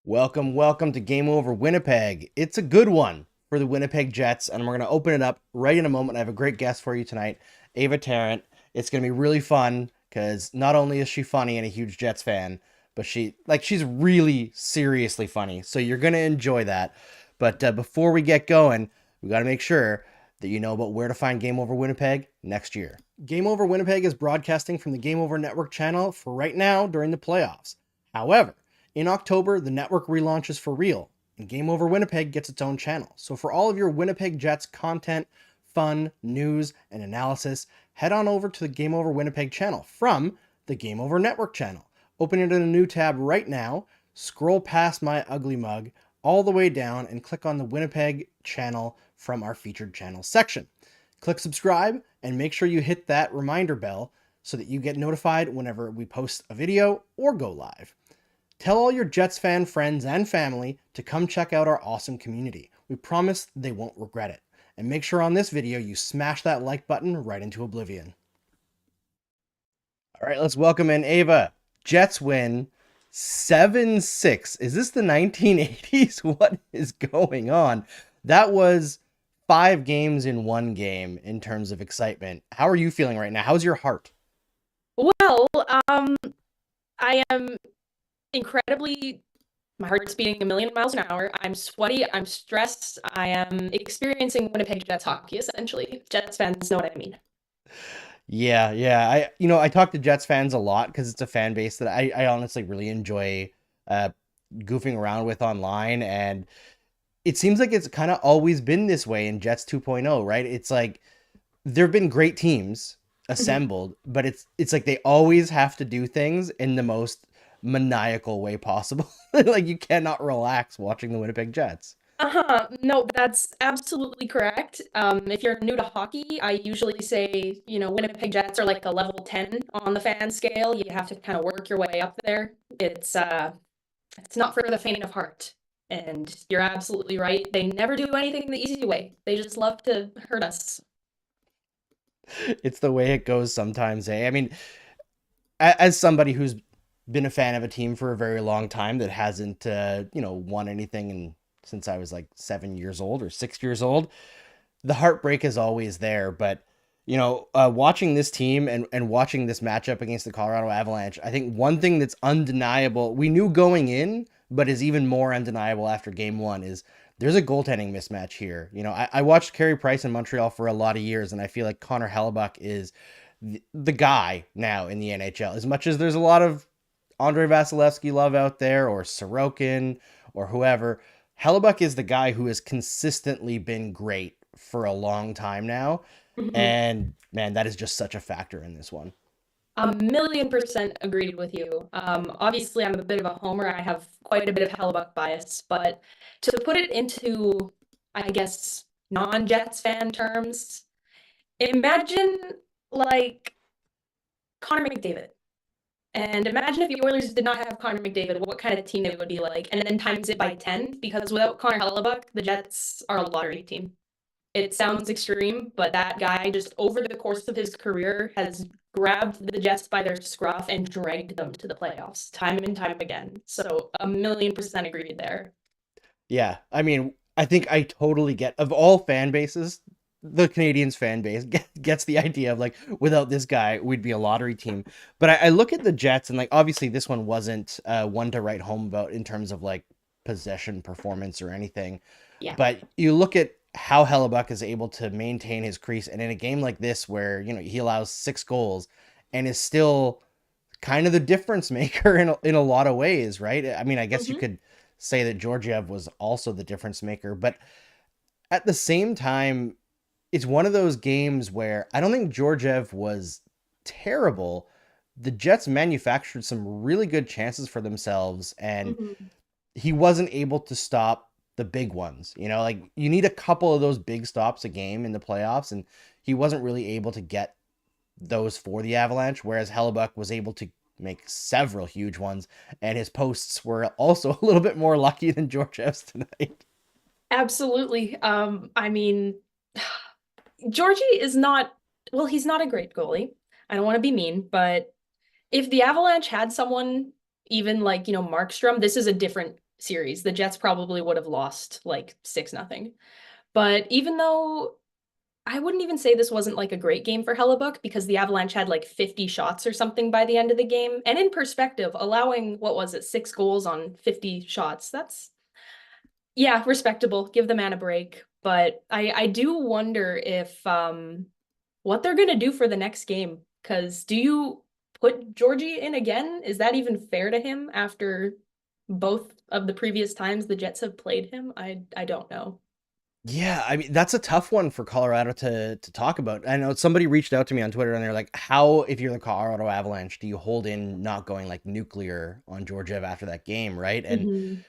Welcome to Game Over Winnipeg. It's a good one for the Winnipeg Jets, and we're going to open it up right in a moment. I have a great guest for you tonight, Ava Tarrant. It's going to be really fun because not only is she funny and a huge Jets fan, but she's really seriously funny. So you're going to enjoy that. But before we get going, we got to make sure that you know about where to find Game Over Winnipeg next year. Game Over Winnipeg is broadcasting from the Game Over Network channel for right now during the playoffs. However, in October, the network relaunches for real, and Game Over Winnipeg gets its own channel. So for all of your Winnipeg Jets content, fun, news, and analysis, head on over to the Game Over Winnipeg channel from the Game Over Network channel. Open it in a new tab right now, scroll past my ugly mug, all the way down, and click on the Winnipeg channel from our featured channel section. Click subscribe, and make sure you hit that reminder bell so that you get notified whenever we post a video or go live. Tell all your Jets fan friends and family to come check out our awesome community. We promise they won't regret it. And make sure on this video you smash that like button right into oblivion. All right, let's welcome in Ava. Jets win 7-6. Is this the 1980s? What is going on? That was 5 games in one game in terms of excitement. How are you feeling right now? How's your heart? Well, I am incredibly, my heart's beating a million miles an hour. I'm sweaty, I'm stressed, I am experiencing Winnipeg Jets hockey, essentially. Jets fans know what I mean. Yeah. I talk to Jets fans a lot because it's a fan base that I honestly really enjoy uh, goofing around with online, and it seems like it's kind of always been this way in Jets 2.0, right? It's like there've been great teams Mhm. assembled, but it's like they always have to do things in the most maniacal way possible. Like you cannot relax watching the Winnipeg Jets. No, that's absolutely correct. If you're new to hockey, I usually say, Winnipeg Jets are like a level 10 on the fan scale. You have to kind of work your way up there. It's not for the faint of heart. And you're absolutely right. They never do anything the easy way. They just love to hurt us. It's the way it goes sometimes, eh? I mean, as somebody who's been a fan of a team for a very long time that hasn't won anything since I was like 7 years old or 6 years old, the heartbreak is always there. But watching this team and watching this matchup against the Colorado Avalanche, I think one thing that's undeniable, we knew going in, but is even more undeniable after game one, is there's a goaltending mismatch here. I watched Carey Price in Montreal for a lot of years, and I feel like Connor Hellebuck is the guy now in the NHL. As much as there's a lot of Andrei Vasilevsky love out there, or Sorokin, or whoever, Hellebuck is the guy who has consistently been great for a long time now. And man, that is just such a factor in this one. A million percent agreed with you. Obviously, I'm a bit of a homer. I have quite a bit of Hellebuck bias, but to put it into, I guess, non-Jets fan terms, imagine like Connor McDavid. And imagine if the Oilers did not have Connor McDavid, what kind of team they would be like, and then times it by 10, because without Connor Hellebuck, the Jets are a lottery team. It sounds extreme, but that guy just over the course of his career has grabbed the Jets by their scruff and dragged them to the playoffs time and time again. So a million percent agreed there. Yeah, I mean, I think I totally get, of all fan bases, the Canadians fan base gets the idea of like, without this guy, we'd be a lottery team. But I look at the Jets, and like, obviously this one wasn't one to write home about in terms of like possession performance or anything. Yeah. But you look at how Hellebuck is able to maintain his crease, and in a game like this where he allows 6 goals and is still kind of the difference maker in a lot of ways, right? I mean, I guess you hmm could say that Georgiev was also the difference maker, but at the same time, it's one of those games where I don't think Georgiev was terrible. The Jets manufactured some really good chances for themselves, and hmm he wasn't able to stop the big ones. Like you need a couple of those big stops a game in the playoffs, and he wasn't really able to get those for the Avalanche, whereas Hellebuck was able to make several huge ones, and his posts were also a little bit more lucky than Georgiev's tonight. Absolutely. I mean, Georgie is not, well, he's not a great goalie. I don't want to be mean, but if the Avalanche had someone even like, Markstrom, this is a different series. The Jets probably would have lost like 6-0. But even though I wouldn't even say this wasn't like a great game for Hellebuck because the Avalanche had like 50 shots or something by the end of the game. And in perspective, allowing, what was it, 6 goals on 50 shots, that's, yeah, respectable. Give the man a break. But I do wonder if what they're gonna do for the next game. Because do you put Georgie in again? Is that even fair to him after both of the previous times the Jets have played him? I don't know. Yeah, I mean that's a tough one for Colorado to talk about. I know somebody reached out to me on Twitter and they're like, "How, if you're the Colorado Avalanche, do you hold in not going like nuclear on Georgiev after that game, right?" And Mhm.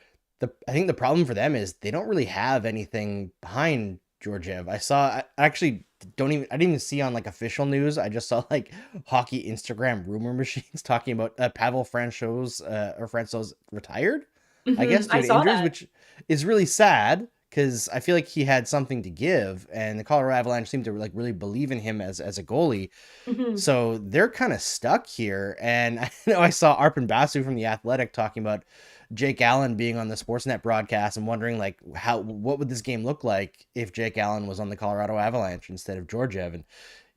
I think the problem for them is they don't really have anything behind Georgiev. I actually I didn't even see on like official news. I just saw like hockey Instagram rumor machines talking about Pavel Francouz retired, I guess I due to saw injuries, that. which is really sad because I feel like he had something to give, and the Colorado Avalanche seemed to like really believe in him as a goalie. Mhm. So they're kind of stuck here. And I know I saw Arpon Basu from The Athletic talking about Jake Allen being on the Sportsnet broadcast and wondering like what would this game look like if Jake Allen was on the Colorado Avalanche instead of Georgiev. And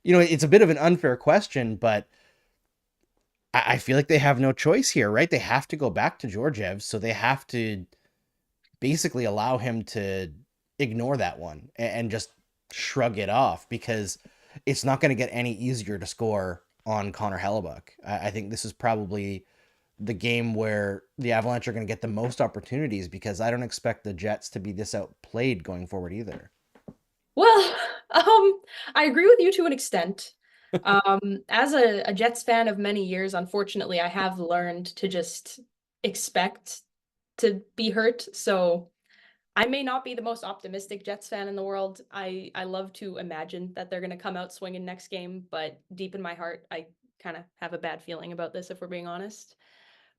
it's a bit of an unfair question, but I feel like they have no choice here, right? They have to go back to Georgiev, so they have to basically allow him to ignore that one and just shrug it off because it's not going to get any easier to score on Connor Hellebuck. I think this is probably the game where the Avalanche are going to get the most opportunities because I don't expect the Jets to be this outplayed going forward either. Well, I agree with you to an extent. As a Jets fan of many years, unfortunately, I have learned to just expect to be hurt. So I may not be the most optimistic Jets fan in the world. I love to imagine that they're going to come out swinging next game, but deep in my heart, I kind of have a bad feeling about this if we're being honest.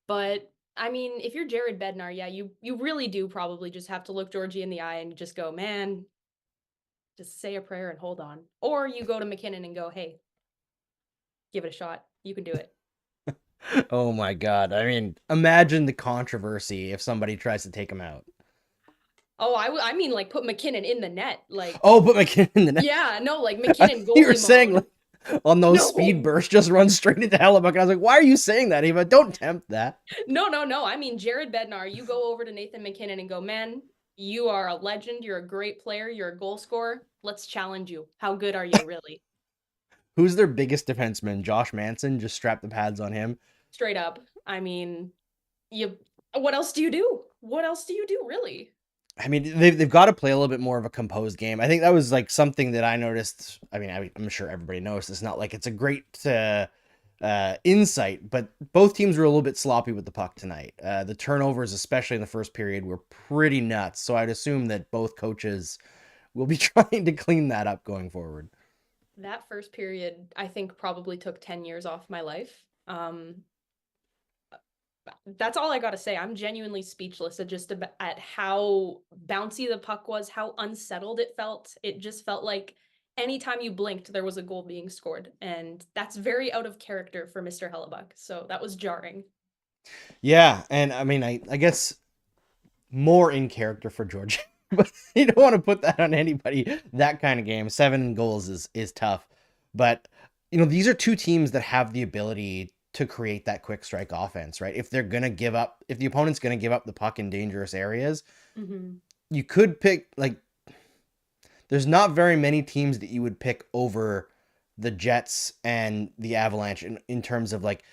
But I mean, if you're Jared Bednar, yeah, you really do probably just have to look Georgie in the eye and just go, man, just say a prayer and hold on. Or you go to McKinnon and go, hey, give it a shot. You can do it. Oh my God. I mean, imagine the controversy if somebody tries to take him out. Oh, I mean, like put McKinnon in the net. Like, Oh, put McKinnon in the net. yeah, no, like McKinnon You were goalie saying mode. like on those speed No, bursts, just run straight into Hellebuck. And I was like, why are you saying that, Eva? Don't tempt that. no. I mean, Jared Bednar, you go over to Nathan McKinnon and go, man, you are a legend. You're a great player. You're a goal scorer. Let's challenge you. How good are you, really? Who's their biggest defenseman? Josh Manson. Just strap the pads on him. Straight up. I mean, you. What else do you do? What else do you do, really? I mean, they've got to play a little bit more of a composed game. I think that was like something that I noticed. I mean, I'm sure everybody knows it's not like it's a great insight, but both teams were a little bit sloppy with the puck tonight. The turnovers, especially in the first period, were pretty nuts. So I'd assume that both coaches will be trying to clean that up going forward. That first period, I think, probably took 10 years off my life. That's all I got to say. I'm genuinely speechless at how bouncy the puck was, how unsettled it felt. It just felt like anytime you blinked, there was a goal being scored. And that's very out of character for Mr. Hellebuck. So that was jarring. Yeah, and I mean, I guess more in character for Georgia, but you don't want to put that on anybody. That kind of game, 7 goals is tough, but these are two teams that have the ability to create that quick strike offense, right? If the opponent's gonna give up the puck in dangerous areas, Mm-hmm. you could pick like. There's not very many teams that you would pick over the Jets and the Avalanche in terms of like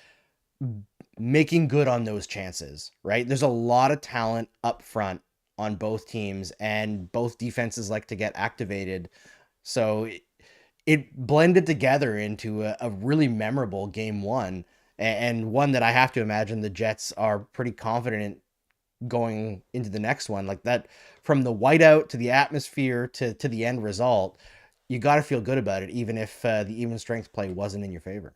making good on those chances, right? There's a lot of talent up front on both teams, and both defenses like to get activated. So it blended together into a really memorable game one, and one that I have to imagine the Jets are pretty confident going into the next one. Like that, from the whiteout to the atmosphere to the end result, you got to feel good about it, even if the even strength play wasn't in your favor.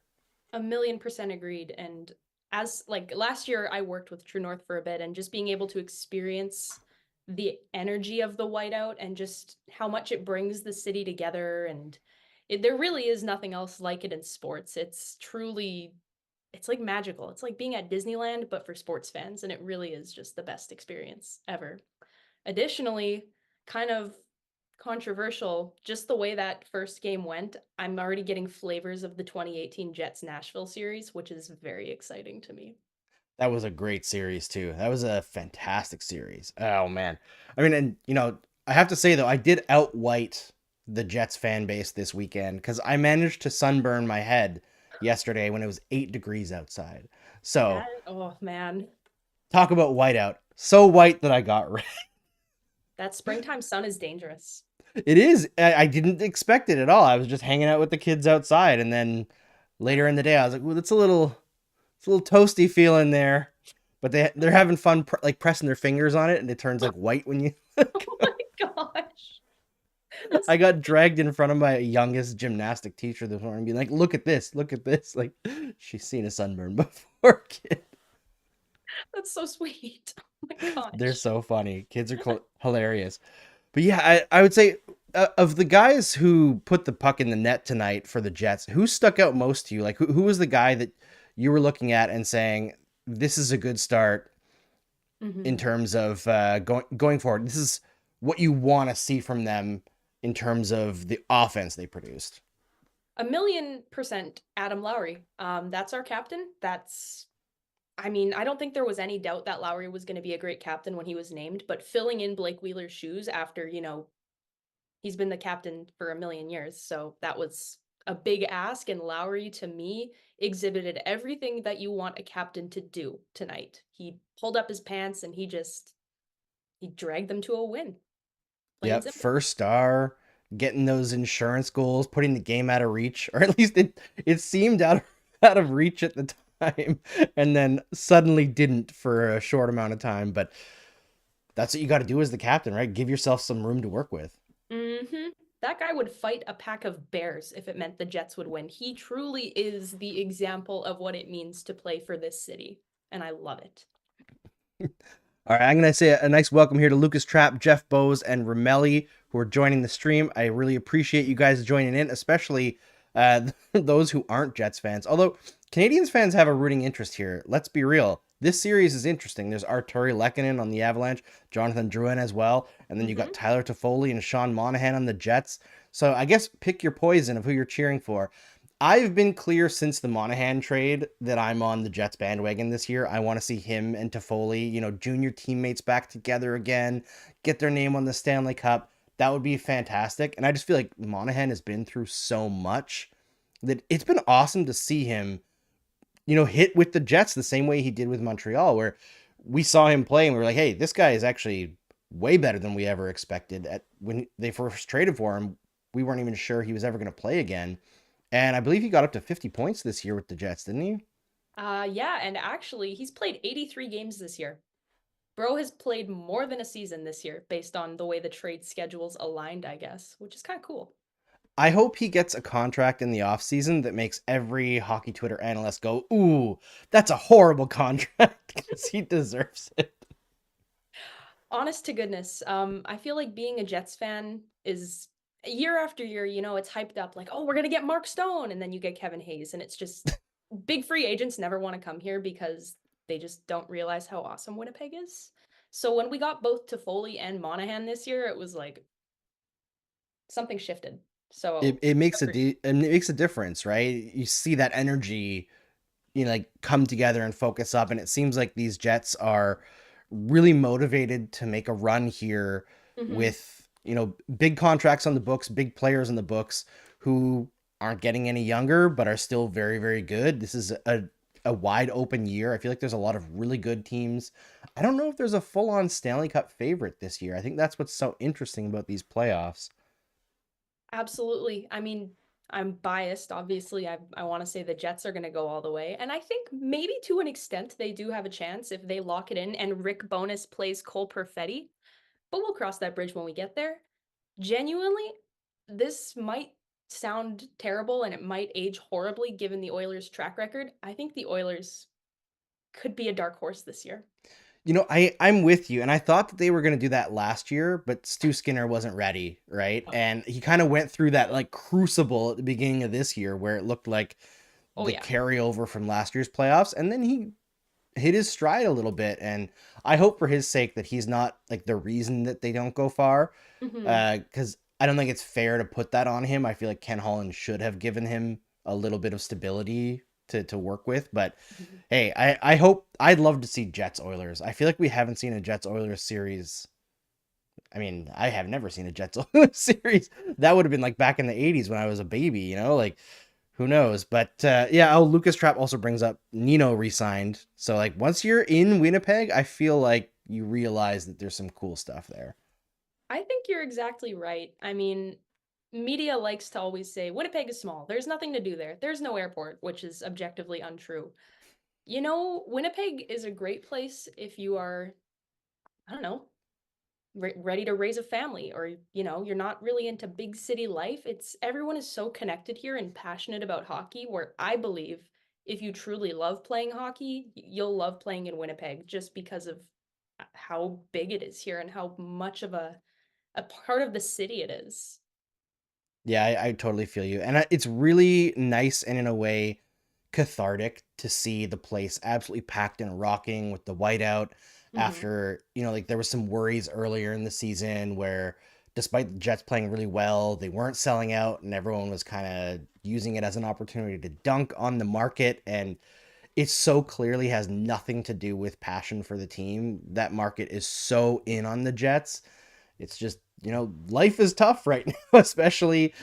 1,000,000% agreed. And as like last year, I worked with True North for a bit, and just being able to experience the energy of the whiteout and just how much it brings the city together. And there really is nothing else like it in sports. It's truly it's like magical. It's like being at Disneyland, but for sports fans, and it really is just the best experience ever. Additionally, kind of controversial, just the way that first game went, I'm already getting flavors of the 2018 Jets Nashville series, which is very exciting to me. That was a great series too. That was a fantastic series. Oh man. I mean, and I have to say though, I did outwhite the Jets fan base this weekend because I managed to sunburn my head yesterday when it was 8 degrees outside. So Oh man, talk about whiteout. So white that I got red. that springtime sun is dangerous. It is. I didn't expect it at all. I was just hanging out with the kids outside, and then later in the day, I was like, "Well, it's a little toasty feeling there." But they're having fun, like pressing their fingers on it, and it turns like white when you. Oh my gosh. I got dragged in front of my youngest gymnastic teacher this morning, being like, "Look at this! Look at this!" Like she's seen a sunburn before, kid. That's so sweet. Oh my They're gosh. so funny. Kids are hilarious. But yeah, I would say of the guys who put the puck in the net tonight for the Jets, who stuck out most to you? Like who was the guy that you were looking at and saying this is a good start in Mhm. terms of going forward? This is what you want to see from them in terms of the offense they produced. 1,000,000% Adam Lowry. That's our captain. I mean, I don't think there was any doubt that Lowry was going to be a great captain when he was named, but filling in Blake Wheeler's shoes after, he's been the captain for a million years. So that was a big ask. And Lowry, to me, exhibited everything that you want a captain to do tonight. He pulled up his pants and he dragged them to a win. Plain and Yep, simple. first star, getting those insurance goals, putting the game out of reach, or at least it seemed out of reach at the time, and then suddenly didn't for a short amount of time. But that's what you got to do as the captain, right? Give yourself some room to work with. Hmm. That guy would fight a pack of bears if it meant the Jets would win. He truly is the example of what it means to play for this city, and I love it. All right, I'm going to say a nice welcome here to Lucas Trapp, Jeff Bose, and Ramelli, who are joining the stream. I really appreciate you guys joining in, especially those who aren't Jets fans. Although Canadians fans have a rooting interest here. Let's be real. This series is interesting. There's Arturi Lehkonen on the Avalanche, Jonathan Drouin as well, and then you got Hmm. Tyler Toffoli and Sean Monahan on the Jets. So I guess pick your poison of who you're cheering for. I've been clear since the Monahan trade that I'm on the Jets bandwagon this year. I want to see him and Toffoli, junior teammates back together again, get their name on the Stanley Cup. That would be fantastic. And I just feel like Monahan has been through so much that it's been awesome to see him, hit with the Jets the same way he did with Montreal, where we saw him play and we were like, hey, this guy is actually way better than we ever expected. When they first traded for him, we weren't even sure he was ever going to play again. And I believe he got up to 50 points this year with the Jets, didn't he? Yeah, and actually, he's played 83 games this year. Bro has played more than a season this year based on the way the trade schedules aligned, I guess, which is kind of cool. I hope he gets a contract in the offseason that makes every hockey Twitter analyst go, ooh, that's a horrible contract because he deserves it. Honest to goodness, I feel like being a Jets fan is year after year, it's hyped up like, oh, we're gonna get Mark Stone, and then you get Kevin Hayes, and it's just big free agents never want to come here because they just don't realize how awesome Winnipeg is. So when we got both Toffoli and Monahan this year, it was like something shifted. It, So it makes agreed. it makes a difference, right? You see that energy, like come together and focus up, and it seems like these Jets are really motivated to make a run here Mhm. with big contracts on the books, big players on the books who aren't getting any younger but are still very very good. This is a wide open year. I feel like there's a lot of really good teams. I don't know if there's a full on Stanley Cup favorite this year. I think that's what's so interesting about these playoffs. Absolutely. I mean, I'm biased. Obviously, I want to say the Jets are going to go all the way. And I think maybe to an extent they do have a chance if they lock it in and Rick Bonus plays Cole Perfetti. But we'll cross that bridge when we get there. Genuinely, this might sound terrible and it might age horribly given the Oilers' track record. I think the Oilers could be a dark horse this year. I'm with you, and I thought that they were going to do that last year, but Stu Skinner wasn't ready, right? Oh. And he kind of went through that like crucible at the beginning of this year where it looked like Oh the yeah. carryover from last year's playoffs, and then he hit his stride a little bit. And I hope for his sake that he's not like the reason that they don't go far, Hmm. because I don't think it's fair to put that on him. I feel like Ken Holland should have given him a little bit of stability to work with. But hey, I hope, I'd love to see Jets Oilers. I feel like we haven't seen a Jets Oilers series. I mean, I have never seen a Jets Oilers series. That would have been like back in the 80s when I was a baby, like who knows? But yeah, oh, Lucas Trapp also brings up Nino re-signed. So like once you're in Winnipeg, I feel like you realize that there's some cool stuff there. I think you're exactly right. I mean, media likes to always say Winnipeg is small. There's nothing to do there. There's no airport, which is objectively untrue. Winnipeg is a great place if you are, I don't know, ready to raise a family, or you're not really into big city life. It's everyone is so connected here and passionate about hockey, where I believe if you truly love playing hockey, you'll love playing in Winnipeg just because of how big it is here and how much of a part of the city it is. Yeah, I totally feel you. And it's really nice and in a way cathartic to see the place absolutely packed and rocking with the whiteout Hmm. after, like there was some worries earlier in the season where despite the Jets playing really well, they weren't selling out and everyone was kind of using it as an opportunity to dunk on the market. And it so clearly has nothing to do with passion for the team. That market is so in on the Jets. It's just, life is tough right now, especially,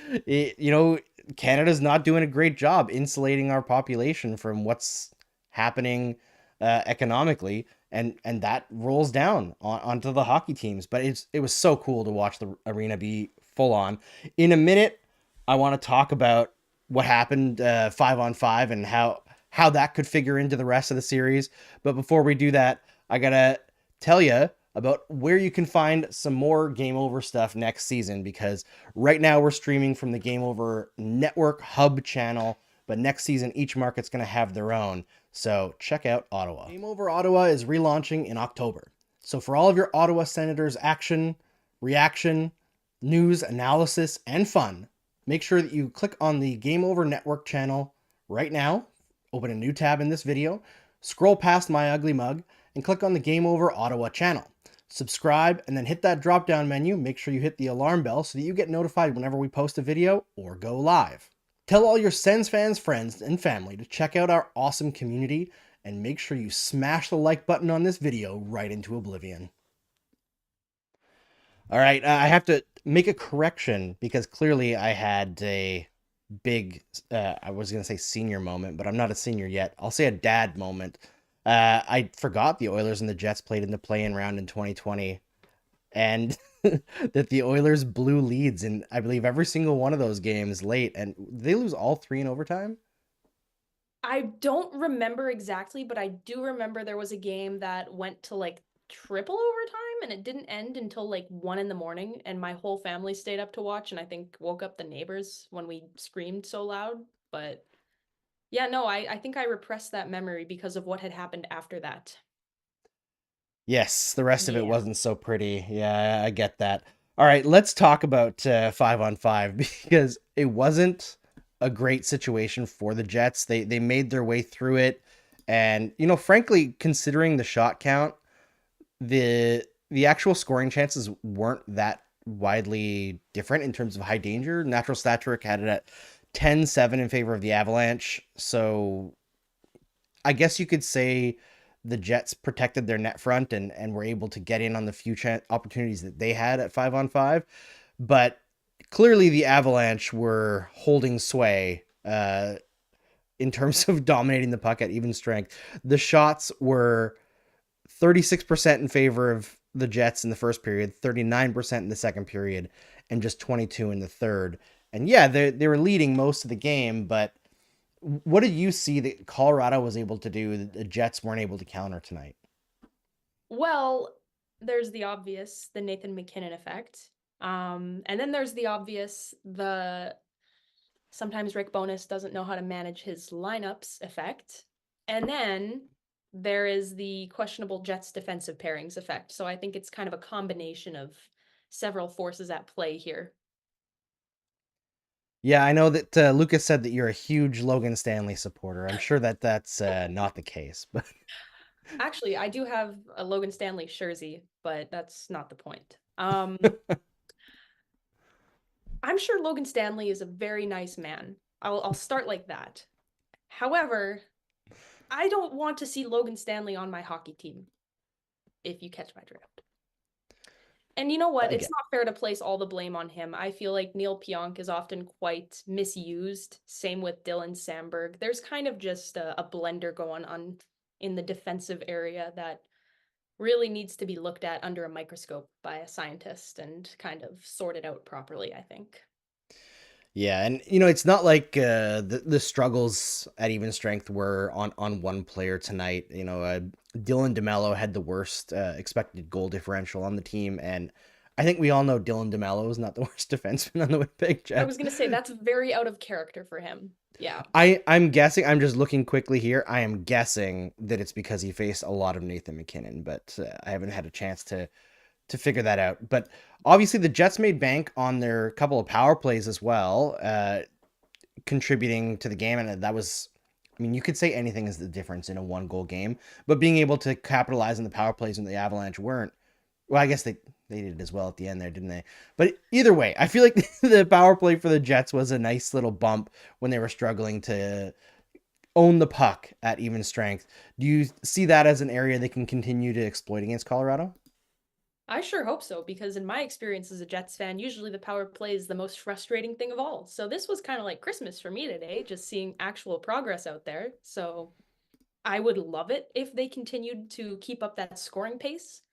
Canada's not doing a great job insulating our population from what's happening economically. And that rolls down onto the hockey teams. But it was so cool to watch the arena be full on. In a minute, I want to talk about what happened 5-on-5 and how that could figure into the rest of the series. But before we do that, I gotta tell you about where you can find some more Game Over stuff next season, because right now we're streaming from the Game Over Network Hub channel, but next season each market's going to have their own. So check out Ottawa. Game Over Ottawa is relaunching in October. So for all of your Ottawa Senators action, reaction, news, analysis, and fun, make sure that you click on the Game Over Network channel right now, open a new tab in this video, scroll past my ugly mug, and click on the Game Over Ottawa channel. Subscribe, and then hit that drop down menu. Make sure you hit the alarm bell so that you get notified whenever we post a video or go live. Tell all your Sens fans, friends, and family to check out our awesome community, and make sure you smash the like button on this video right into oblivion. All right, I have to make a correction because clearly I had a big, I was going to say senior moment, but I'm not a senior yet. I'll say a dad moment. I forgot the Oilers and the Jets played in the play-in round in 2020, and that the Oilers blew leads in, I believe, every single one of those games late, and they lose all three in overtime. I don't remember exactly, but I do remember there was a game that went to like triple overtime and it didn't end until like 1 in the morning, and my whole family stayed up to watch and I think woke up the neighbors when we screamed so loud. But yeah, no, I think I repressed that memory because of what had happened after that. Yes, the rest of it Yeah. wasn't so pretty. Yeah, I get that. All right, let's talk about 5-on-5 because it wasn't a great situation for the Jets. They made their way through it, and frankly, considering the shot count, the actual scoring chances weren't that widely different in terms of high danger. Natural stat trick had it at 10-7 in favor of the Avalanche. So I guess you could say the Jets protected their net front and were able to get in on the few opportunities that they had at 5-on-5. But clearly, the Avalanche were holding sway in terms of dominating the puck at even strength. The shots were 36% in favor of the Jets in the first period, 39% in the second period, and just 22 in the third. And yeah, they were leading most of the game, but what did you see that Colorado was able to do that the Jets weren't able to counter tonight? Well, there's the obvious, the Nathan McKinnon effect. And then there's the obvious, the sometimes Rick Bowness doesn't know how to manage his lineups effect. And then there is the questionable Jets defensive pairings effect. So I think it's kind of a combination of several forces at play here. Yeah, I know that Lucas said that you're a huge Logan Stanley supporter. I'm sure that that's not the case, but Actually, I do have a Logan Stanley jersey, but that's not the point. I'm sure Logan Stanley is a very nice man. I'll start like that. However, I don't want to see Logan Stanley on my hockey team, if you catch my drift. And you know what? It's again, not fair to place all the blame on him. I feel like Neil Pionk is often quite misused. Same with Dylan Samberg. There's kind of just a blender going on in the defensive area that really needs to be looked at under a microscope by a scientist and kind of sorted out properly, I think. yeah, and it's not like the struggles at even strength were on one player tonight. Dylan DeMello had the worst expected goal differential on the team, and I think we all know Dylan DeMello is not the worst defenseman on the Winnipeg I was Jets. going to say that's very out of character for him. Yeah. I'm guessing. I'm just looking quickly here. I am guessing that it's because he faced a lot of Nathan McKinnon, but I haven't had a chance to figure that out. But obviously, the Jets made bank on their couple of power plays as well, contributing to the game, and that was. I mean, you could say anything is the difference in a one goal game, but being able to capitalize on the power plays when the Avalanche weren't. Well, I guess they did it as well at the end there, didn't they? But either way, I feel like the power play for the Jets was a nice little bump when they were struggling to own the puck at even strength. Do you see that as an area they can continue to exploit against Colorado? I sure hope so, because in my experience as a Jets fan, usually the power play is the most frustrating thing of all. So this was kind of like Christmas for me today, just seeing actual progress out there. So I would love it if they continued to keep up that scoring pace,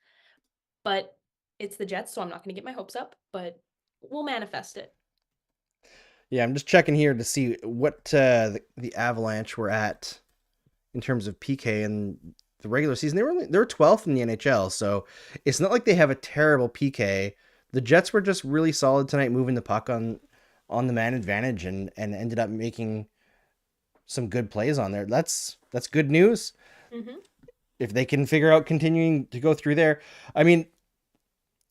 but it's the Jets, so I'm not going to get my hopes up, but we'll manifest it. Yeah, I'm just checking here to see what the Avalanche were at in terms of PK in the regular season. They were 12th in the NHL, so it's not like they have a terrible PK. The Jets were just really solid tonight, moving the puck on the man advantage, and ended up making some good plays on there. That's good news Mm-hmm. if they can figure out continuing to go through there. I mean,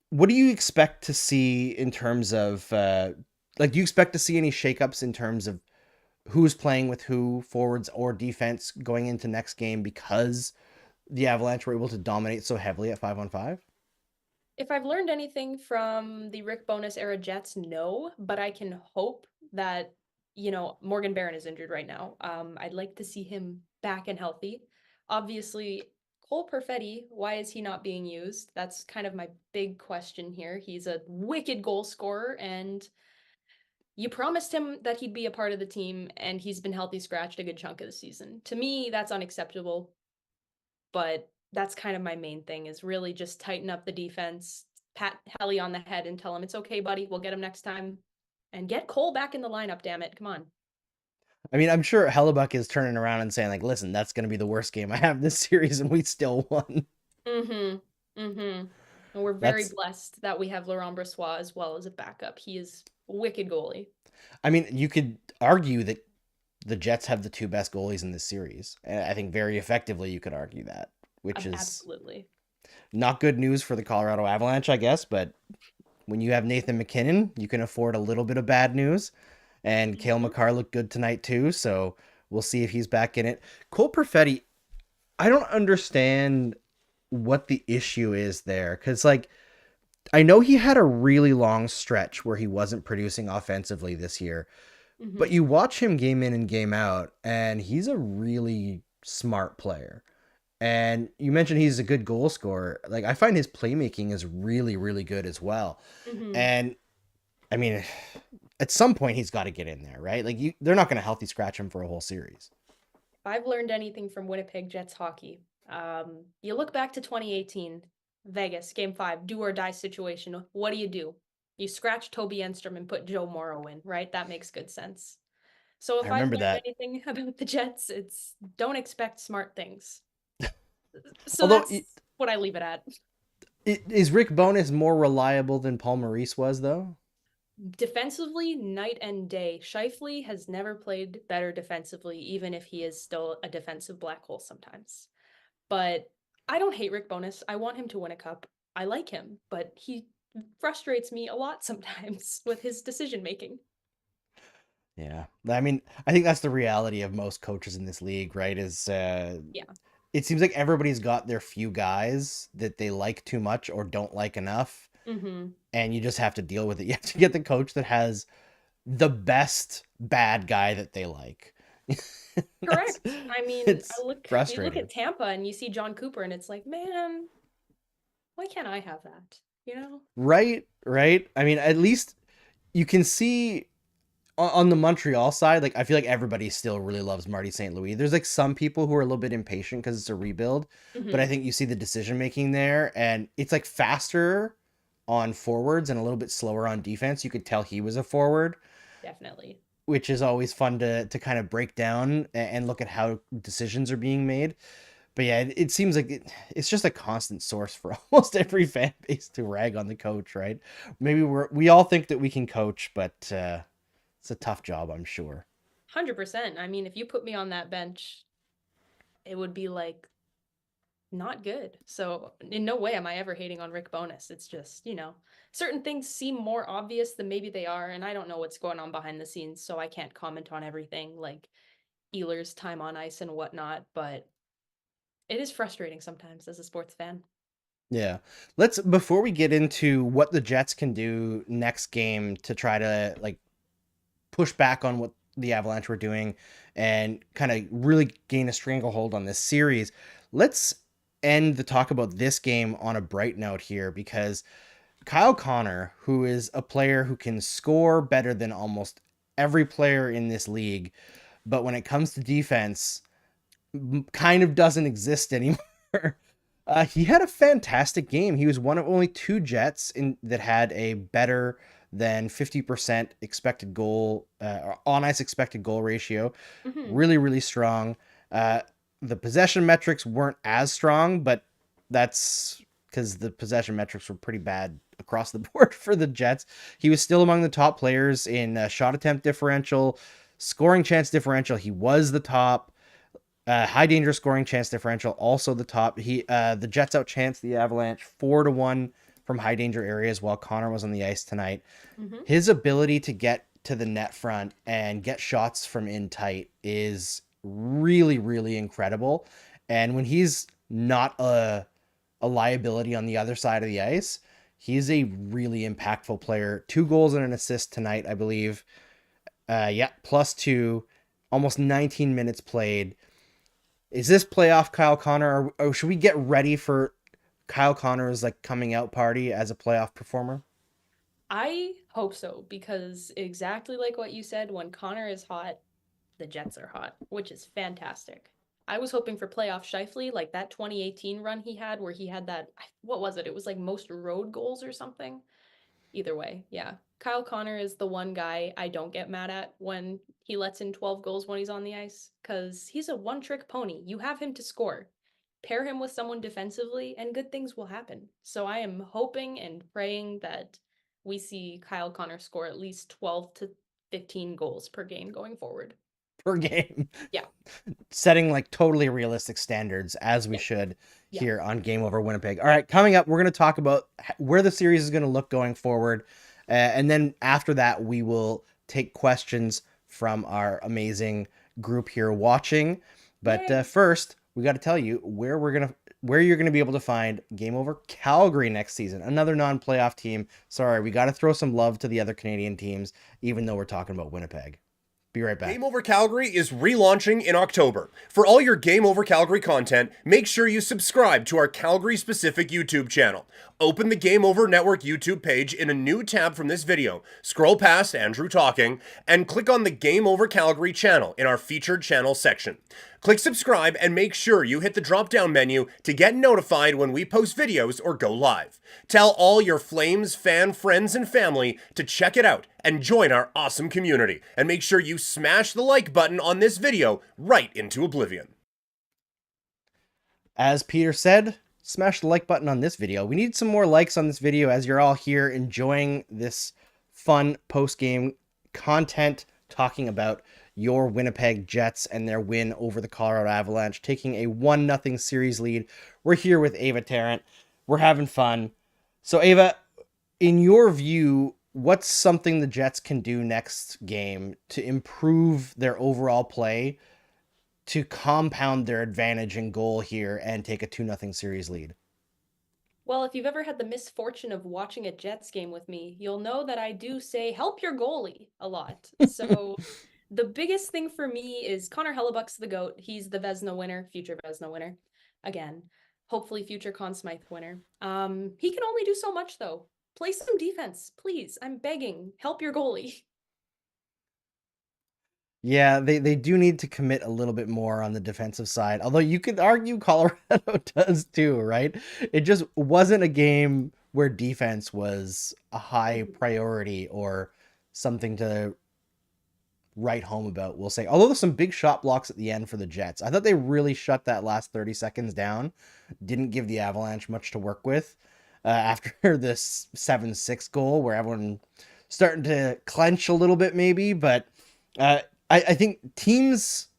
what do you expect to see in terms of like? Do you expect to see any shakeups in terms of who's playing with who, forwards or defense, going into next game because the Avalanche were able to dominate so heavily at 5-on-5? If I've learned anything from the Rick Bonus era Jets, no, but I can hope that, Morgan Barron is injured right now. I'd like to see him back and healthy. Obviously, Cole Perfetti, why is he not being used? That's kind of my big question here. He's a wicked goal scorer, and you promised him that he'd be a part of the team, and he's been healthy scratched a good chunk of the season. To me, that's unacceptable, but that's kind of my main thing is really just tighten up the defense, pat Helly on the head and tell him it's okay, buddy. We'll get him next time. And get Cole back in the lineup, damn it. Come on. I mean, I'm sure Hellebuck is turning around and saying, like, listen, that's going to be the worst game I have this series, and we still won. Mm-hmm. Mm-hmm. And we're very That's, blessed that we have Laurent Brossois as well as a backup. He is a wicked goalie. I mean, you could argue that the Jets have the two best goalies in this series. And I think very effectively you could argue that, which is Absolutely. not good news for the Colorado Avalanche, I guess, but when you have Nathan McKinnon, you can afford a little bit of bad news. And Kale Mm-hmm. McCarr looked good tonight too, so we'll see if he's back in it. Cole Perfetti, I don't understand what the issue is there, because like I know he had a really long stretch where he wasn't producing offensively this year, but Mm-hmm. you watch him game in and game out, and he's a really smart player. And you mentioned he's a good goal scorer. Like I find his playmaking is really, really good as well. Mm-hmm. And I mean, at some point he's got to get in there, right? Like they're not going to healthy scratch him for a whole series. If I've learned anything from Winnipeg Jets hockey, you look back to 2018, Vegas, game five, do or die situation. What do? You scratch Toby Enstrom and put Joe Morrow in, right? That makes good sense. So I if I've remember learned that. anything about the Jets, it's don't expect smart things. So Although that's what I leave it at. is Rick Bowness more reliable than Paul Maurice was, though? Defensively, night and day. Shifley has never played better defensively, even if he is still a defensive black hole sometimes. But I don't hate Rick Bonus. I want him to win a cup. I like him, but he frustrates me a lot sometimes with his decision making. Yeah. I mean, I think that's the reality of most coaches in this league, right? Yeah. It seems like everybody's got their few guys that they like too much or don't like enough, Mm-hmm. and you just have to deal with it. You have to get the coach that has the best bad guy that they like. That's Correct. I mean, it's you look frustrating. at Tampa and you see John Cooper and it's like, man, why can't I have that? You know? Right? Right? I mean, at least you can see on the Montreal side, like I feel like everybody still really loves Marty St. Louis. There's like some people who are a little bit impatient because it's a rebuild, but I Mm-hmm. think you see the decision making there, and it's like faster on forwards and a little bit slower on defense. You could tell he was a forward, Definitely. which is always fun to kind of break down and look at how decisions are being made. But yeah, it seems like it's just a constant source for almost every fan base to rag on the coach, right? Maybe we all think that we can coach, but it's a tough job, I'm sure. 100%. I mean, if you put me on that bench, it would be like not good. So, in no way am I ever hating on Rick Bonus. It's just, certain things seem more obvious than maybe they are, and I don't know what's going on behind the scenes, so I can't comment on everything like Ehlers' time on ice and whatnot, but it is frustrating sometimes as a sports fan. Yeah. Let's before we get into what the Jets can do next game to try to like push back on what the Avalanche were doing and kind of really gain a stranglehold on this series, let's end the talk about this game on a bright note here because Kyle Connor, who is a player who can score better than almost every player in this league, but when it comes to defense, kind of doesn't exist anymore. He had a fantastic game. He was one of only two Jets that had a better than 50% expected goal on ice expected goal ratio. Hmm. Really, really strong. Uh, the possession metrics weren't as strong, but that's because the possession metrics were pretty bad across the board for the Jets. He was still among the top players in shot attempt differential, scoring chance differential. He was the top. High danger scoring chance differential, also the top. The Jets outchanced the Avalanche 4-1 from high danger areas while Connor was on the ice tonight. Hmm. His ability to get to the net front and get shots from in tight is really, really incredible. And when he's not a liability on the other side of the ice, he's a really impactful player. 2 goals and an assist tonight, I believe. Yeah, +2, almost 19 minutes played. Is this playoff Kyle Connor, or should we get ready for Kyle Connor's like coming out party as a playoff performer? I hope so because exactly like what you said, when Connor is hot, the Jets are hot, which is fantastic. I was hoping for playoff Shifley, like that 2018 run he had where he had that, what was it? It was like most road goals or something. Either way, yeah. Kyle Connor is the one guy I don't get mad at when he lets in 12 goals when he's on the ice because he's a one trick pony. You have him to score. Pair him with someone defensively, and good things will happen. So I am hoping and praying that we see Kyle Connor score at least 12 to 15 goals per game going forward. Per game, Yeah. setting like totally realistic standards as we Yep. should Yep. here on Game Over Winnipeg. All right, coming up, we're going to talk about where the series is going to look going forward. And then after that, we will take questions from our amazing group here watching. But Yay. first, we got to tell you where you're gonna be able to find Game Over Calgary next season, another non-playoff team. Sorry, we got to throw some love to the other Canadian teams, even though we're talking about Winnipeg. Be right Game back. Over Calgary is relaunching in October. For all your Game Over Calgary content, make sure you subscribe to our Calgary specific YouTube channel. Open the Game Over Network YouTube page in a new tab from this video, scroll past Andrew talking, and click on the Game Over Calgary channel in our featured channel section. Click subscribe and make sure you hit the drop down menu to get notified when we post videos or go live. Tell all your Flames fan friends and family to check it out and join our awesome community. And make sure you smash the like button on this video right into oblivion. As Peter said, smash the like button on this video. We need some more likes on this video as you're all here enjoying this fun post-game content talking about your Winnipeg Jets and their win over the Colorado Avalanche, taking a 1-0 series lead. We're here with Ava Tarrant. We're having fun. So Ava, in your view, what's something the Jets can do next game to improve their overall play to compound their advantage in goal here and take a 2-0 series lead? Well, if you've ever had the misfortune of watching a Jets game with me, you'll know that I do say help your goalie a lot. So the biggest thing for me is Connor Hellebuck's the GOAT. He's the Vezina winner, future Vezina winner. Again, hopefully future Conn Smythe winner. He can only do so much though. Play some defense, please. I'm begging. Help your goalie. Yeah, they do need to commit a little bit more on the defensive side. Although you could argue Colorado does too, right? It just wasn't a game where defense was a high priority or something to write home about, we'll say. Although there's some big shot blocks at the end for the Jets. I thought they really shut that last 30 seconds down. Didn't give the Avalanche much to work with after this 7-6 goal where everyone starting to clench a little bit maybe. But I think teams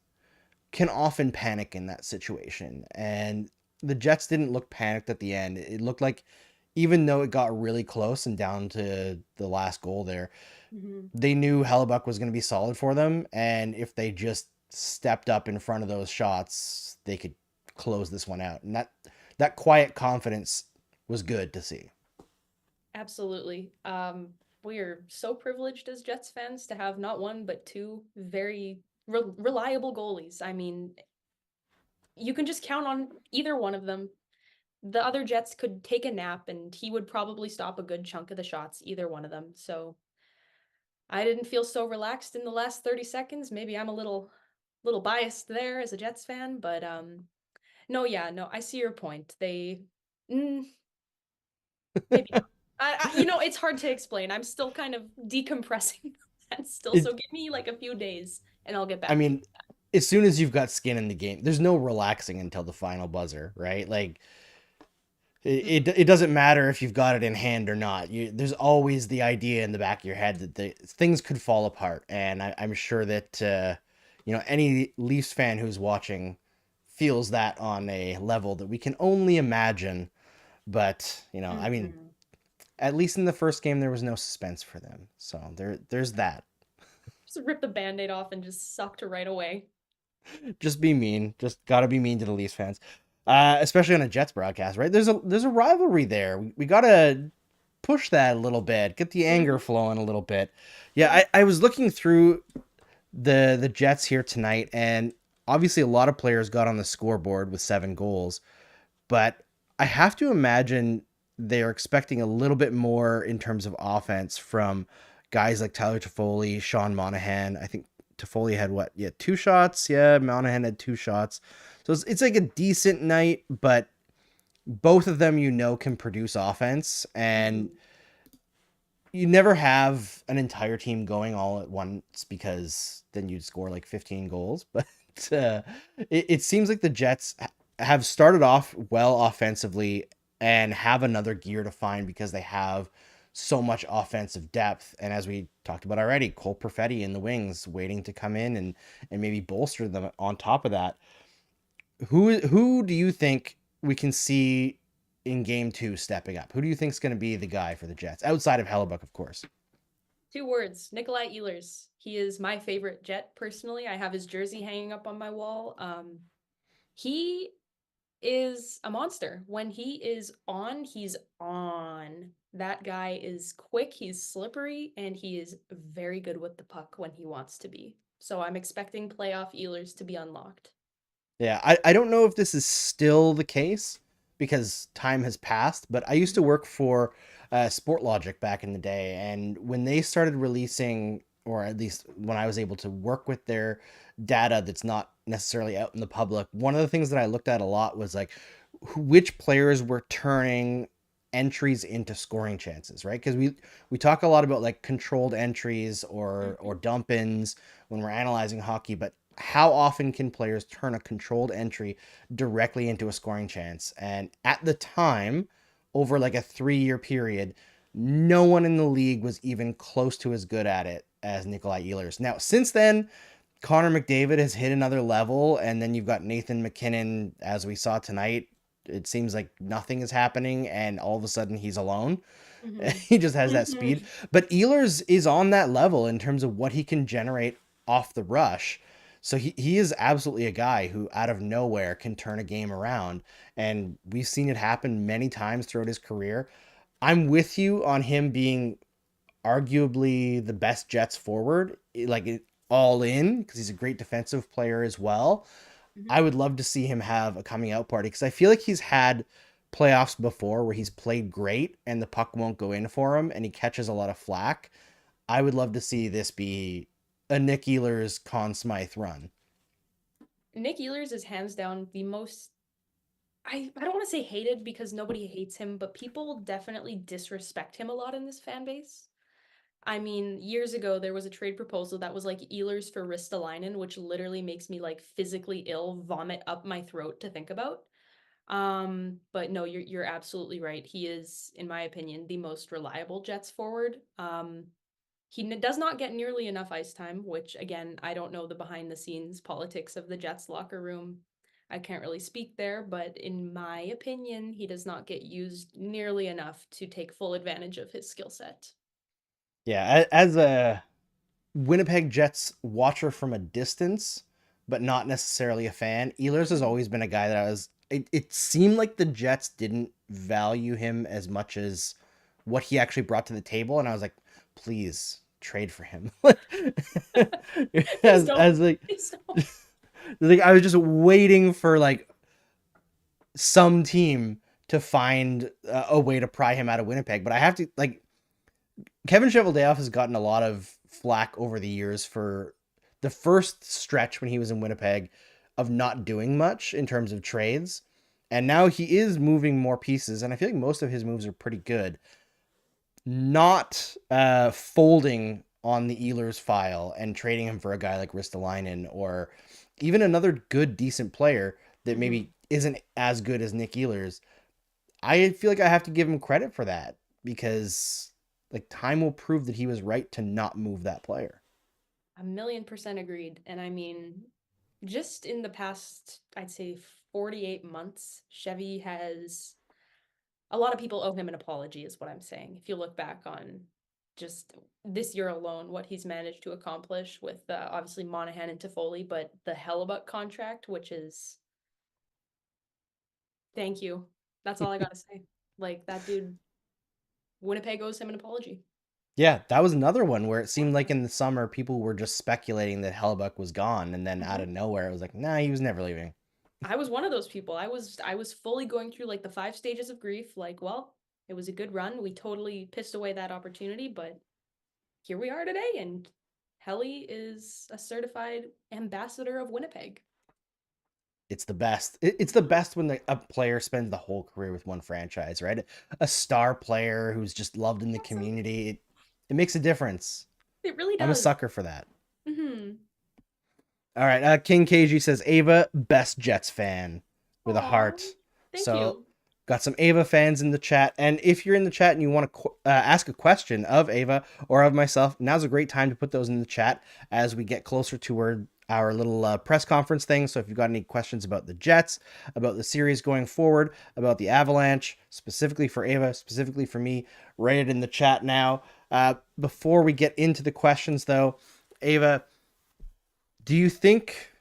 can often panic in that situation. And the Jets didn't look panicked at the end. It looked like even though it got really close and down to the last goal there, they knew Hellebuck was going to be solid for them. And if they just stepped up in front of those shots, they could close this one out. And that quiet confidence was good to see. Absolutely. We are so privileged as Jets fans to have not one, but two very reliable goalies. I mean, you can just count on either one of them. The other Jets could take a nap and he would probably stop a good chunk of the shots, either one of them. So I didn't feel so relaxed in the last 30 seconds. Maybe I'm a little biased there as a Jets fan, but no, I see your point. They maybe not. It's hard to explain. I'm still kind of decompressing that still. So give me like a few days and I'll get back. I mean, as soon as you've got skin in the game, there's no relaxing until the final buzzer, right? Like it doesn't matter if you've got it in hand or not. There's always the idea in the back of your head that things could fall apart. And I'm sure that, any Leafs fan who's watching feels that on a level that we can only imagine. But, I mean, at least in the first game, there was no suspense for them. So there's that. Just rip the Band-Aid off and just sucked right away. Just be mean. Just got to be mean to the Leafs fans. Especially on a Jets broadcast, right? There's a rivalry there. We got to push that a little bit. Get the anger flowing a little bit. Yeah, I was looking through the Jets here tonight, and obviously a lot of players got on the scoreboard with 7 goals. But I have to imagine they're expecting a little bit more in terms of offense from guys like Tyler Toffoli, Sean Monahan. I think Toffoli had 2 shots? Yeah, Monahan had 2 shots. So it's like a decent night, but both of them, can produce offense, and you never have an entire team going all at once because then you'd score like 15 goals. But it seems like the Jets have started off well offensively and have another gear to find because they have so much offensive depth. And as we talked about already, Cole Perfetti in the wings waiting to come in and maybe bolster them on top of that. Who do you think we can see in game 2 stepping up? Who do you think is going to be the guy for the Jets outside of Hellebuck, of course? 2 words, Nikolaj Ehlers. He is my favorite Jet personally. I have his jersey hanging up on my wall. He is a monster. When he is on, he's on. That guy is quick, he's slippery, and he is very good with the puck when he wants to be. So I'm expecting playoff Ehlers to be unlocked. Yeah, I don't know if this is still the case because time has passed, but I used to work for Sport Logic back in the day, and when they started releasing, or at least when I was able to work with their data that's not necessarily out in the public, one of the things that I looked at a lot was like which players were turning entries into scoring chances, right? Because we talk a lot about like controlled entries or dump-ins when we're analyzing hockey, but how often can players turn a controlled entry directly into a scoring chance? And at the time, over like a 3-year period, no one in the league was even close to as good at it as Nikolaj Ehlers. Now, since then, Connor McDavid has hit another level, and then you've got Nathan MacKinnon, as we saw tonight, It seems like nothing is happening, and all of a sudden he's alone. Mhm. He just has that speed. But Ehlers is on that level in terms of what he can generate off the rush. So he is absolutely a guy who out of nowhere can turn a game around. And we've seen it happen many times throughout his career. I'm with you on him being arguably the best Jets forward, all in, because he's a great defensive player as well. I Mhm. would love to see him have a coming out party because I feel like he's had playoffs before where he's played great and the puck won't go in for him and he catches a lot of flack. I would love to see this be a Nick Ehlers Conn Smythe run. Nick Ehlers is hands down the most I don't want to say hated because nobody hates him, but people definitely disrespect him a lot in this fan base. I mean, years ago there was a trade proposal that was like Ehlers for Ristolainen, which literally makes me like physically ill, vomit up my throat to think about. But no, you're absolutely right. He is, in my opinion, the most reliable Jets forward. He does not get nearly enough ice time, which again, I don't know the behind the scenes politics of the Jets locker room. I can't really speak there, but in my opinion, he does not get used nearly enough to take full advantage of his skill set. Yeah, as a Winnipeg Jets watcher from a distance, but not necessarily a fan, Ehlers has Mhm. always been a guy that it seemed like the Jets didn't value him as much as what he actually brought to the table. And I was like, please trade for him. Please as, don't. as like, Please don't. like I was just waiting for like some team to find a way to pry him out of Winnipeg. But I have to like Kevin Cheveldayoff has gotten a lot of flack over the years for the first stretch when he was in Winnipeg of not doing much in terms of trades. And now he is moving more pieces, and I feel like most of his moves are pretty good. Not folding on the Ehlers file and trading him for a guy like Ristolainen or even another good, decent player that Mhm. maybe isn't as good as Nick Ehlers. I feel like I have to give him credit for that because like time will prove that he was right to not move that player. 1,000,000% agreed. And I mean, just in the past, I'd say 48 months, Chevy has a lot of people owe him an apology, is what I'm saying. If you look back on just this year alone, what he's managed to accomplish with obviously Monahan and Toffoli, but the Hellebuck contract, which is thank you. That's all I gotta say. Like that dude, Winnipeg owes him an apology. Yeah, that was another one where it seemed like in the summer people were just speculating that Hellebuck was gone, and then out Mhm. of nowhere it was like, nah, he was never leaving. I was one of those people. I was fully going through like the 5 stages of grief. Like, well, it was a good run. We totally pissed away that opportunity, but here we are today, and Helly is a certified ambassador of Winnipeg. It's the best. It's the best when a player spends the whole career with one franchise, right? A star player who's just loved in the Awesome. community. It makes a difference. It really I'm a does. sucker for that. Mm-hmm. All right, King KG says Ava, best Jets fan with a Aw, heart. thank So you. got some Ava fans in the chat, and if you're in the chat and you want to ask a question of Ava or of myself, now's a great time to put those in the chat as we get closer to our little press conference thing. So if you've got any questions about the Jets, about the series going forward, about the Avalanche, specifically for Ava, specifically for me, write it in the chat now. Before we get into the questions, though, Ava, do you think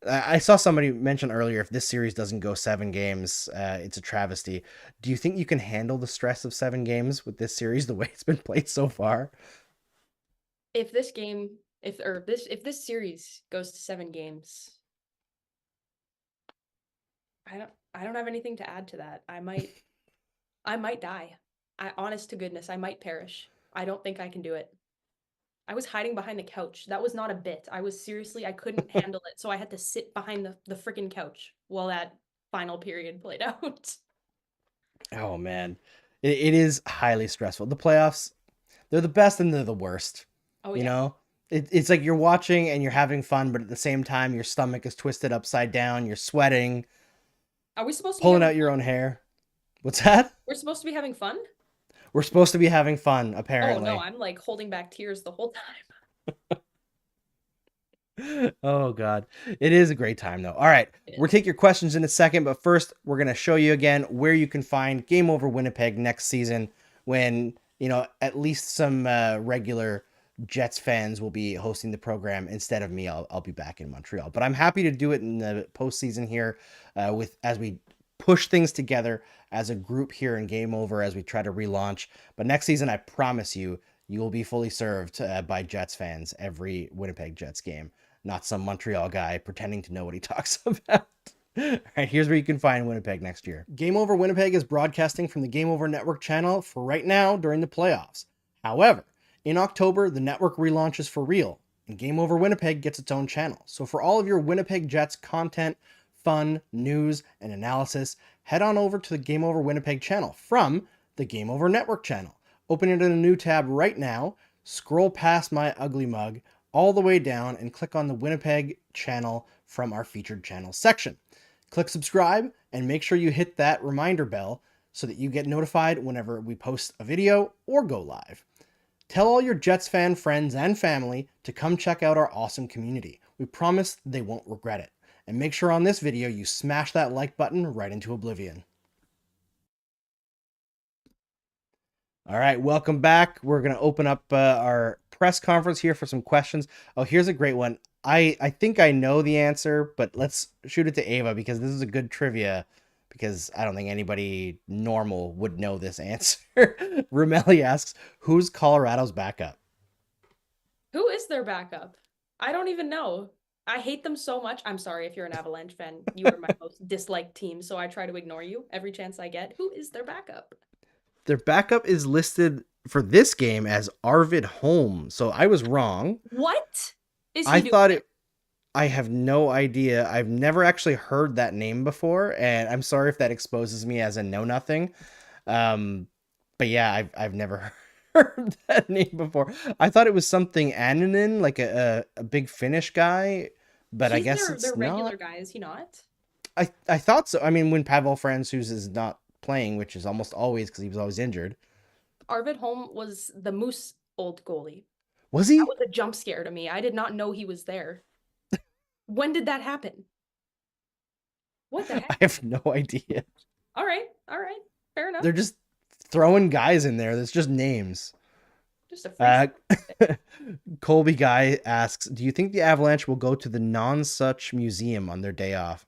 I saw somebody mention earlier if this series doesn't go 7 games, it's a travesty. Do you think you can handle the stress of 7 games with this series the way it's been played so far? If this game, if this series goes to 7 games, I don't have anything to add to that. I might die. I honest to goodness, I might perish. I don't think I can do it. I was hiding behind the couch. That was not a bit. I was seriously, I couldn't handle it. So I had to sit behind the freaking couch while that final period played out. Oh man, it is highly stressful. The playoffs, they're the best and they're the worst. Oh You yeah. know, it's like you're watching and you're having fun, but at the same time, your stomach is twisted upside down. You're sweating, Are we supposed to be pulling having out your fun? own hair. What's that? We're supposed to be having fun? We're supposed to be having fun, Oh no, apparently. I'm like holding back tears the whole time. Oh God, it is a great time though. All right, we'll take your questions in a second, but first we're gonna show you again where you can find Game Over Winnipeg next season, when at least some regular Jets fans will be hosting the program instead of me. I'll be back in Montreal, but I'm happy to do it in the postseason here, with as we push things together as a group here in Game Over as we try to relaunch. But next season, I promise you, you will be fully served by Jets fans every Winnipeg Jets game, not some Montreal guy pretending to know what he talks about. All right, here's where you can find Winnipeg next year. Game Over Winnipeg is broadcasting from the Game Over Network channel for right now during the playoffs. However, in October, the network relaunches for real, and Game Over Winnipeg gets its own channel. So for all of your Winnipeg Jets content, fun, news, and analysis, head on over to the Game Over Winnipeg channel from the Game Over Network channel. Open it in a new tab right now, scroll past my ugly mug, all the way down, and click on the Winnipeg channel from our featured channel section. Click subscribe and make sure you hit that reminder bell so that you get notified whenever we post a video or go live. Tell all your Jets fan friends and family to come check out our awesome community. We promise they won't regret it. And make sure on this video you smash that like button right into oblivion. All right, welcome back. We're going to open up our press conference here for some questions. Oh, here's a great one. I think I know the answer, but let's shoot it to Ava because this is a good trivia, because I don't think anybody normal would know this answer. Romelli asks, who's Colorado's backup? Who is their backup? I don't even know. I hate them so much. I'm sorry if you're an Avalanche fan. You are my most disliked team, so I try to ignore you every chance I get. Who is their backup? Their backup is listed for this game as Arvid Holm, so I was wrong. What is he I doing? thought it. I have no idea. I've never actually heard that name before, and I'm sorry if that exposes me as a know-nothing. But yeah, I've never heard that name before. I thought it was something Annunen, like a big Finnish guy, but I guess it's their regular not. guy, is he not? I thought so. I mean, when Pavel Francouz is not playing, which is almost always because he was always injured. Arvid Holm was the Moose old goalie. Was he? That was a jump scare to me. I did not know he was there. When did that happen? What the I heck? have no idea. All right. Fair enough. They're just throwing guys in there. That's just names. Just a freak. Colby Guy asks, do you think the Avalanche will go to the Non-Such Museum on their day off?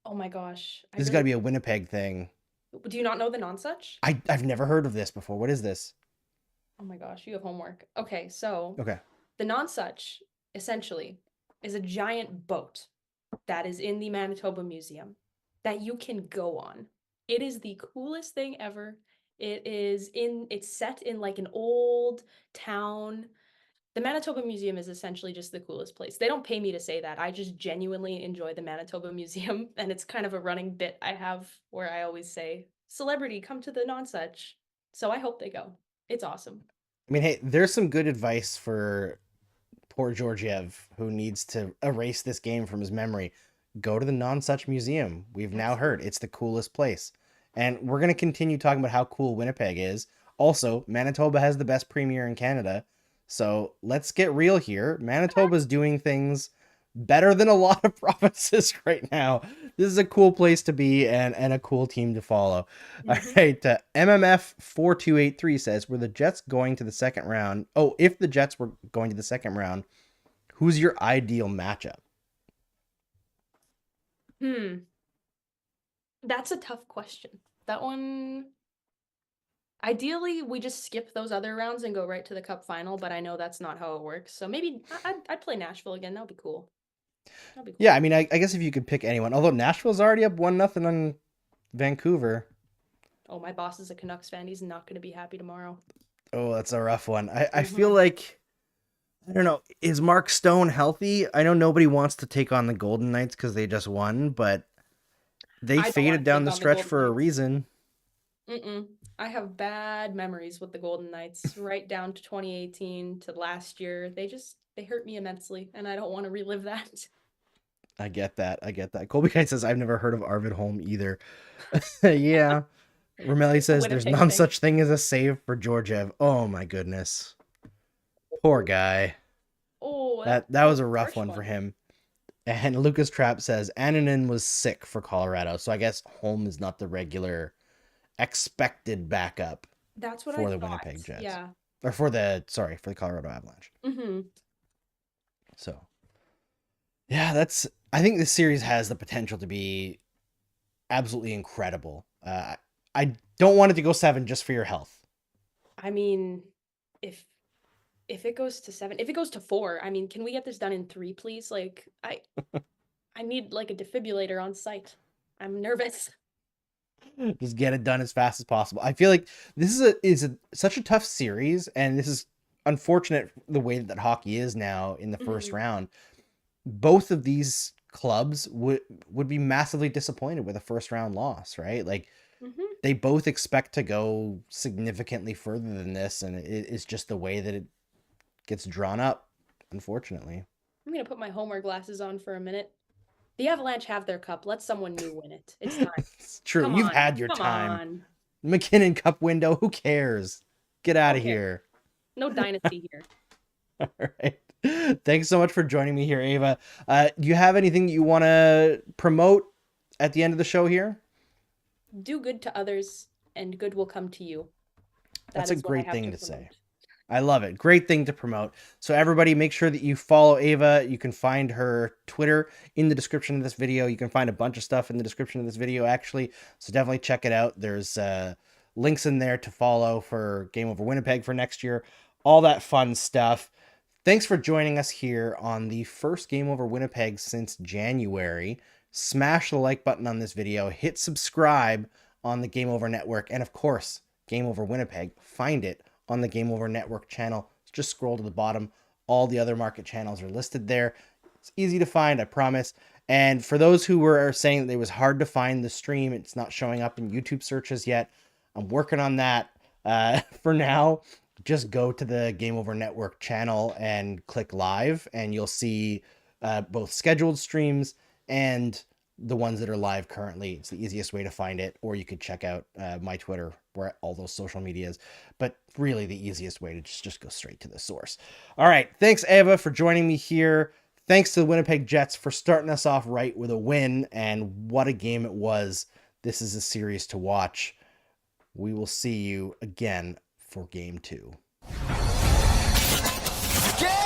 Oh my gosh. This has got to be a Winnipeg thing. Do you not know the Nonsuch? I've never heard of this before. What is this? Oh my gosh, you have homework. Okay, so Okay. the Nonsuch essentially is a giant boat that is in the Manitoba Museum that you can go on. It is the coolest thing ever. It's set in like an old town. The Manitoba Museum is essentially just the coolest place. They don't pay me to say that. I just genuinely enjoy the Manitoba Museum, and it's kind of a running bit I have where I always say, "Celebrity, come to the Nonsuch." So I hope they go. It's awesome. I mean, hey, there's some good advice for poor Georgiev, who needs to erase this game from his memory. Go to the Non-Such Museum. We've now heard it's the coolest place. And we're going to continue talking about how cool Winnipeg is. Also, Manitoba has the best premier in Canada. So let's get real here. Manitoba's doing things better than a lot of provinces right now. This is a cool place to be and a cool team to follow. All right. MMF4283 says, were the Jets going to the second round? Oh, if the Jets were going to the second round, who's your ideal matchup? That's a tough question. That one, ideally, we just skip those other rounds and go right to the cup final, but I know that's not how it works. So maybe I'd play Nashville again. That'd be cool. Yeah, I mean, I guess if you could pick anyone, although Nashville's already up 1-0 on Vancouver. Oh, my boss is a Canucks fan. He's not going to be happy tomorrow. Oh, that's a rough one. I feel like, I don't know, is Mark Stone healthy? I know nobody wants to take on the Golden Knights because they just won, but they faded down the stretch for a reason. I have bad memories with the Golden Knights, right down to 2018 to last year. They hurt me immensely, and I don't want to relive that. I get that. Colby Kite says, I've never heard of Arvid Holm either. Yeah. Romelli says, there's none such thing as a save for Georgiev. Oh my goodness. Poor guy. Oh, Oh, That was a rough harsh one for him. And Lucas Trapp says Annunen was sick for Colorado, so I guess Holm is not the regular expected backup That's what for I the thought. Winnipeg Jets. Yeah. Or for the Colorado Avalanche. Mm-hmm. So, yeah, I think this series has the potential to be absolutely incredible. I don't want it to go 7 just for your health. I mean, if it goes to 7, if it goes to 4, I mean, can we get this done in 3, please? Like, I need like a defibrillator on site. I'm nervous. Just get it done as fast as possible. I feel like this is such a tough series, and this is unfortunate the way that hockey is now in the first round. Both of these clubs would be massively disappointed with a first round loss, right? Like they both expect to go significantly further than this, and it is just the way that it gets drawn up, unfortunately. I'm gonna put my Homer glasses on for a minute. The Avalanche have their cup. Let someone new win it. It's time. It's true. Come You've on. had your Come time. on. McKinnon Cup window. Who cares? Get out of Okay. here. No dynasty here. All right. Thanks so much for joining me here, Ava. Do you have anything that you want to promote at the end of the show here? Do good to others, and good will come to you. That's a is what I great have thing to promote. say. I love it. Great thing to promote. So everybody make sure that you follow Ava. You can find her Twitter in the description of this video. You can find a bunch of stuff in the description of this video, actually. So definitely check it out. There's links in there to follow for Game Over Winnipeg for next year. All that fun stuff. Thanks for joining us here on the first Game Over Winnipeg since January. Smash the like button on this video. Hit subscribe on the Game Over Network. And of course, Game Over Winnipeg. Find it on the Game Over Network channel. Just scroll to the bottom. All the other market channels are listed there. It's easy to find, I promise. And for those who were saying that it was hard to find the stream, it's not showing up in YouTube searches yet. I'm working on that. For now, just go to the Game Over Network channel and click live, and you'll see both scheduled streams and the ones that are live currently. It's the easiest way to find it, or you could check out my Twitter, where all those social medias, but really the easiest way to just go straight to the source. All right. Thanks, Ava, for joining me here. Thanks to the Winnipeg Jets for starting us off right with a win, and what a game it was. This is a series to watch. We will see you again for game 2. Game